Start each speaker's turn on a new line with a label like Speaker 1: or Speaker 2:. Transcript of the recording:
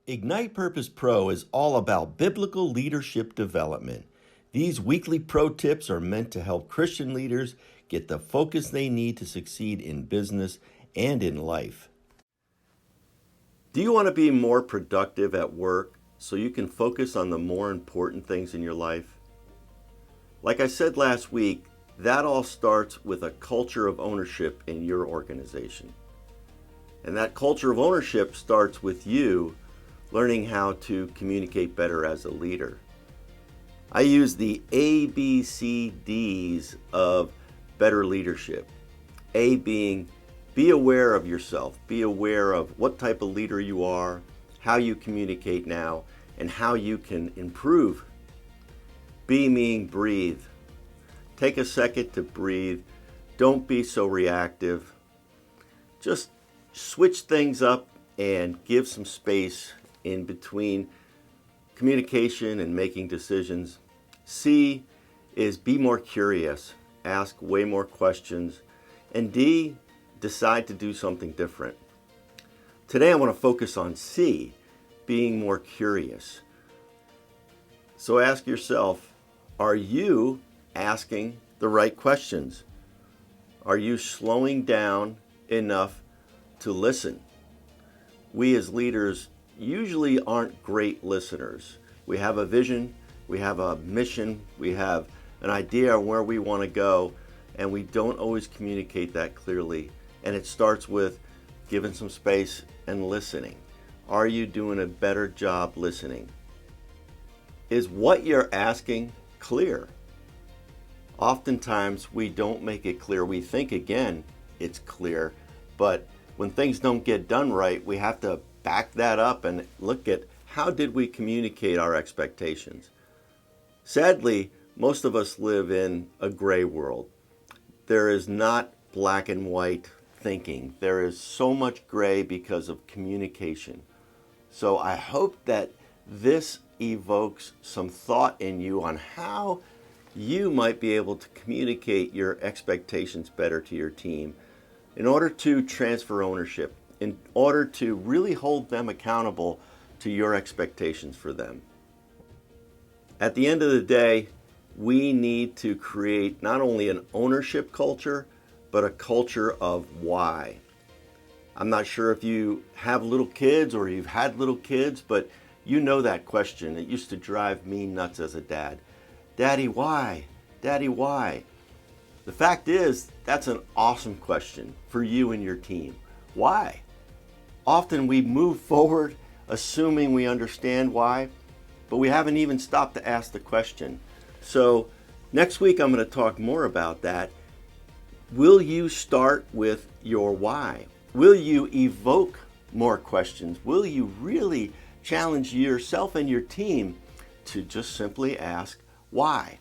Speaker 1: Ignite Purpose Pro is all about biblical leadership development. These weekly pro tips are meant to help Christian leaders get the focus they need to succeed in business and in life. Do you want to be more productive at work so you can focus on the more important things in your life? Like I said last week, that all starts with a culture of ownership in your organization. And that culture of ownership starts with you learning how to communicate better as a leader. I use the ABCD'S of better leadership. A being, be aware of yourself. Be aware of what type of leader you are, how you communicate now, and how you can improve. B meaning breathe. Take a second to breathe. Don't be so reactive. Just switch things up and give some space in between communication and making decisions. C is be more curious, ask way more questions. And D, decide to do something different. Today I want to focus on C, being more curious. So ask yourself, are you asking the right questions? Are you slowing down enough to listen? We as leaders usually aren't great listeners. We have a vision, we have a mission, we have an idea of where we want to go, and we don't always communicate that clearly. And it starts with giving some space and listening. Are you doing a better job listening? Is what you're asking clear? Oftentimes we don't make it clear. We think again it's clear, but when things don't get done right, we have to back that up and look at how did we communicate our expectations. Sadly, most of us live in a gray world. There is not black and white thinking. There is so much gray because of communication. So I hope that this evokes some thought in you on how you might be able to communicate your expectations better to your team in order to transfer ownership, in order to really hold them accountable to your expectations for them. At the end of the day, we need to create not only an ownership culture, but a culture of why. I'm not sure if you have little kids or you've had little kids, but you know that question. It used to drive me nuts as a dad. Daddy, why? Daddy, why? The fact is, that's an awesome question for you and your team. Why? Often we move forward assuming we understand why, but we haven't even stopped to ask the question. So next week I'm going to talk more about that. Will you start with your why? Will you evoke more questions? Will you really challenge yourself and your team to just simply ask why?